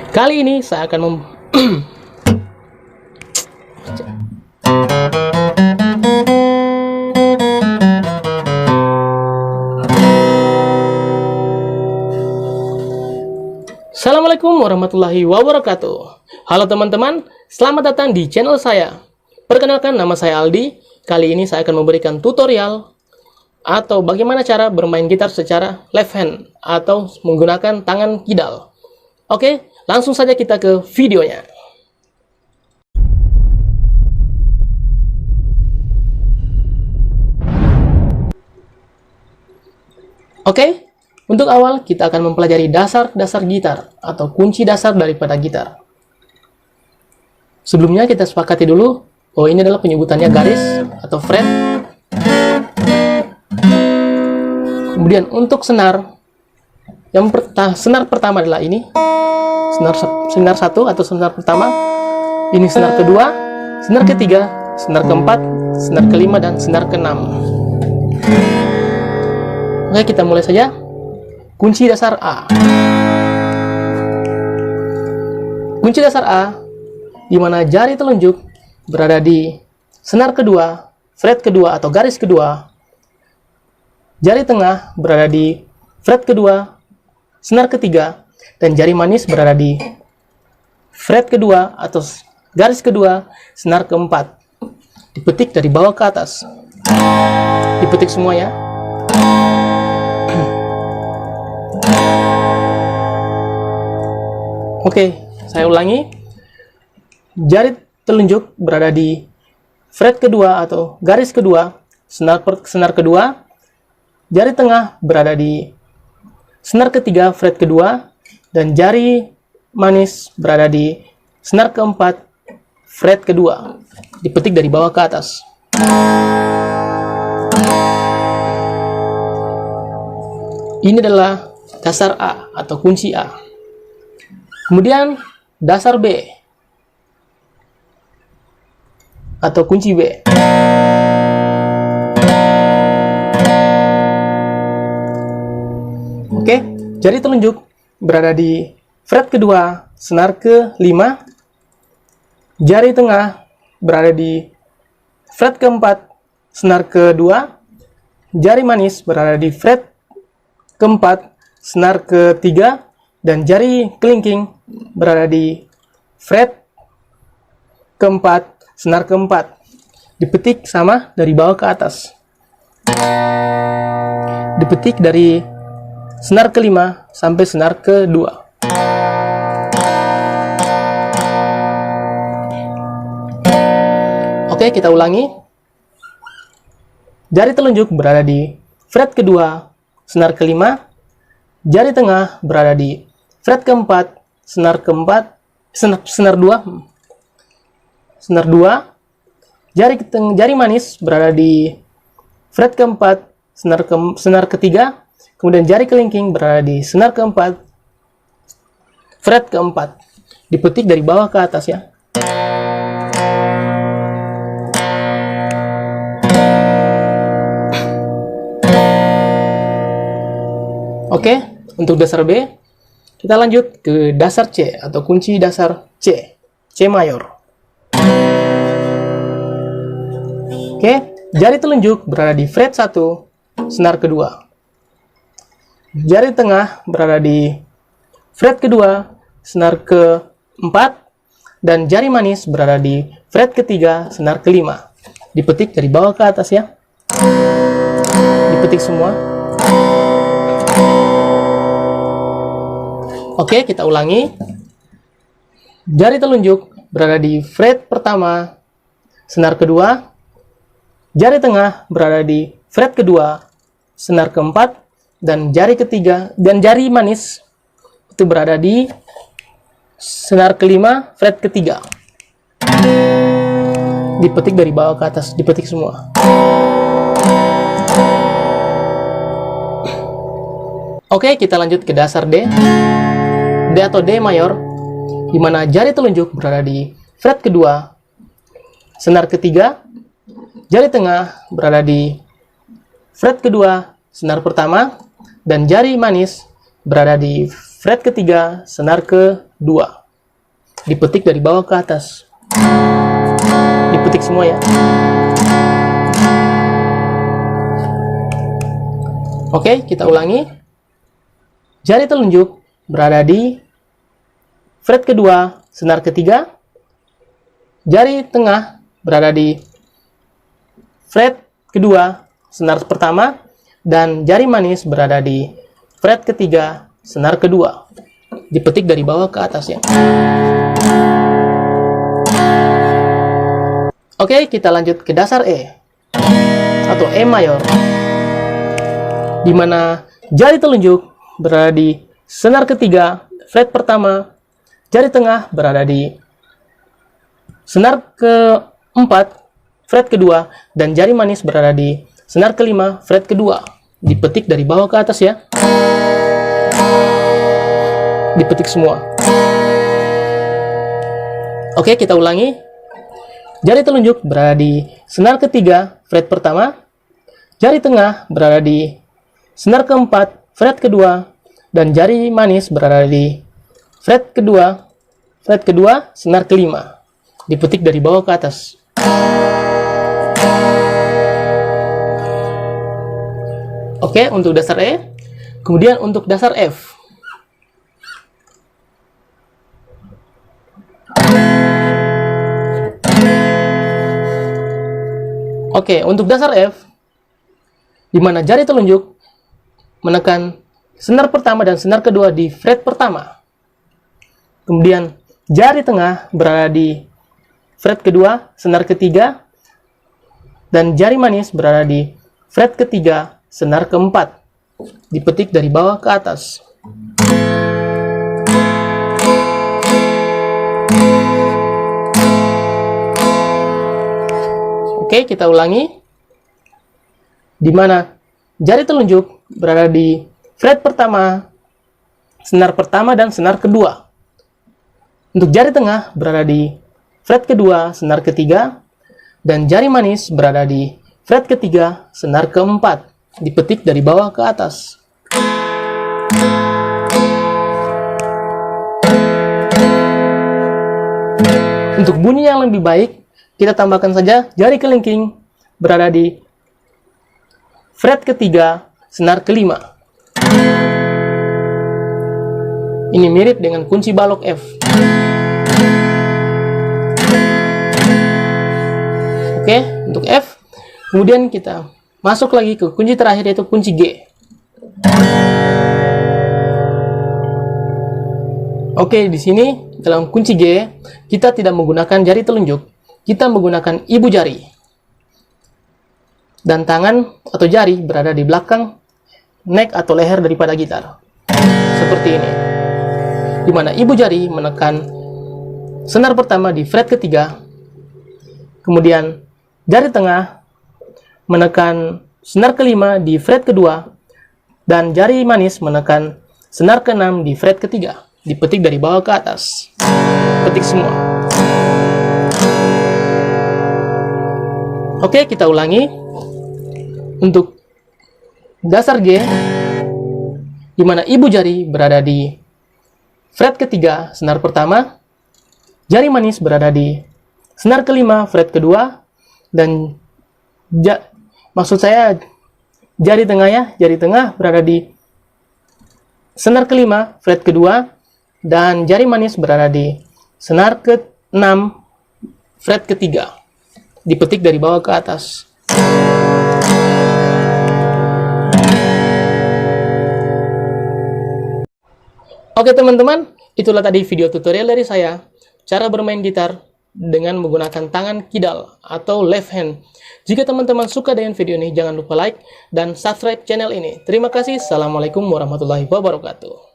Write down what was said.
Kali ini saya akan Assalamualaikum warahmatullahi wabarakatuh. Halo teman-teman, selamat datang di channel saya. Perkenalkan, nama saya Aldi. Kali ini saya akan memberikan tutorial atau bagaimana cara bermain gitar secara left hand atau menggunakan tangan kidal. Oke, langsung saja kita ke videonya. Oke, untuk awal kita akan mempelajari dasar-dasar gitar atau kunci dasar daripada gitar. Sebelumnya kita sepakati dulu, ini adalah penyebutannya garis atau fret. Kemudian untuk senar, senar pertama adalah ini, senar satu atau senar pertama. Ini senar kedua, senar ketiga, senar keempat, senar kelima, dan senar keenam. Oke, kita mulai saja. Kunci dasar A. Kunci dasar A, di mana jari telunjuk berada di senar kedua, fret kedua atau garis kedua. Jari tengah berada di fret kedua, senar ketiga, dan jari manis berada di fret kedua atau garis kedua, senar keempat. Dipetik dari bawah ke atas. Dipetik semua ya. Oke, saya ulangi. Jari telunjuk berada di fret kedua atau garis kedua, senar kedua. Jari tengah berada di senar ketiga, fret kedua. Dan jari manis berada di senar keempat, fret kedua. Dipetik dari bawah ke atas. Ini adalah dasar A atau kunci A. Kemudian dasar B atau kunci B. Oke, jari telunjuk berada di fret kedua, senar ke-5. Jari tengah berada di fret keempat, senar ke-2. Jari manis berada di fret keempat, senar ke-3. Dan jari kelingking berada di fret keempat, senar keempat. Dipetik sama dari bawah ke atas. Dipetik dari senar ke-5 sampai senar ke-2. Oke, kita ulangi. Jari telunjuk berada di fret kedua, senar ke-5. Jari tengah berada di fret keempat, senar keempat, senar 2. Senar 2. Jari manis berada di fret keempat, senar ketiga. Kemudian jari kelingking berada di senar keempat, fret keempat. Dipetik dari bawah ke atas ya. Oke, untuk dasar B, kita lanjut ke dasar C atau kunci dasar C, C mayor. Oke, jari telunjuk berada di fret 1, senar kedua. Jari tengah berada di fret kedua, senar ke-4. Dan jari manis berada di fret ketiga, senar ke-5. Dipetik dari bawah ke atas ya. Dipetik semua. Oke, kita ulangi. Jari telunjuk berada di fret pertama, senar kedua. Jari tengah berada di fret kedua, senar keempat. Dan jari ketiga dan jari manis itu berada di senar ke-5, fret ketiga. Dipetik dari bawah ke atas, dipetik semua. Oke, kita lanjut ke dasar D. D atau D mayor, di mana jari telunjuk berada di fret kedua, senar ketiga. Jari tengah berada di fret kedua, senar pertama. Dan jari manis berada di fret ketiga, senar kedua. Dipetik dari bawah ke atas. Dipetik semua ya. Oke, kita ulangi. Jari telunjuk berada di fret kedua, senar ketiga. Jari tengah berada di fret kedua, senar pertama. Dan jari manis berada di fret ketiga, senar kedua. Dipetik dari bawah ke atas ya. Oke, kita lanjut ke dasar E atau E mayor, di mana jari telunjuk berada di senar ketiga, fret pertama, jari tengah berada di senar keempat, fret kedua, dan jari manis berada di senar kelima, fret kedua. Dipetik dari bawah ke atas ya. Dipetik semua. Oke, kita ulangi. Jari telunjuk berada di senar ketiga, fret pertama. Jari tengah berada di senar keempat, fret kedua. Dan jari manis berada di fret kedua, senar kelima. Dipetik dari bawah ke atas. Oke, untuk dasar E. Kemudian untuk dasar F. Oke, untuk dasar F, di mana jari telunjuk menekan senar pertama dan senar kedua di fret pertama. Kemudian jari tengah berada di fret kedua, senar ketiga, dan jari manis berada di fret ketiga, senar keempat. Dipetik dari bawah ke atas. Oke, kita ulangi. Di mana jari telunjuk berada di fret pertama, senar pertama, dan senar kedua. Untuk jari tengah berada di fret kedua, senar ketiga, dan jari manis berada di fret ketiga, senar keempat. Dipetik dari bawah ke atas. Untuk bunyi yang lebih baik, kita tambahkan saja jari kelingking berada di fret ketiga, senar kelima. Ini mirip dengan kunci balok F. Oke, untuk F. Kemudian kita masuk lagi ke kunci terakhir, yaitu kunci G. Oke, di sini dalam kunci G, kita tidak menggunakan jari telunjuk. Kita menggunakan ibu jari. Dan tangan atau jari berada di belakang neck atau leher daripada gitar. Seperti ini. Di mana ibu jari menekan senar pertama di fret ketiga. Kemudian jari tengah menekan senar kelima di fret kedua, dan jari manis menekan senar keenam di fret ketiga. Dipetik dari bawah ke atas. Petik semua. Oke, kita ulangi. Untuk dasar G, di mana ibu jari berada di fret ketiga, senar pertama, jari manis berada di senar kelima, fret kedua, dan maksud saya jari tengah ya, jari tengah berada di senar kelima, fret kedua, dan jari manis berada di senar ke-6, fret ketiga. Dipetik dari bawah ke atas. Oke teman-teman, itulah tadi video tutorial dari saya, cara bermain gitar dengan menggunakan tangan kidal atau left hand. Jika teman-teman suka dengan video ini, jangan lupa like dan subscribe channel ini. Terima kasih. Assalamualaikum warahmatullahi wabarakatuh.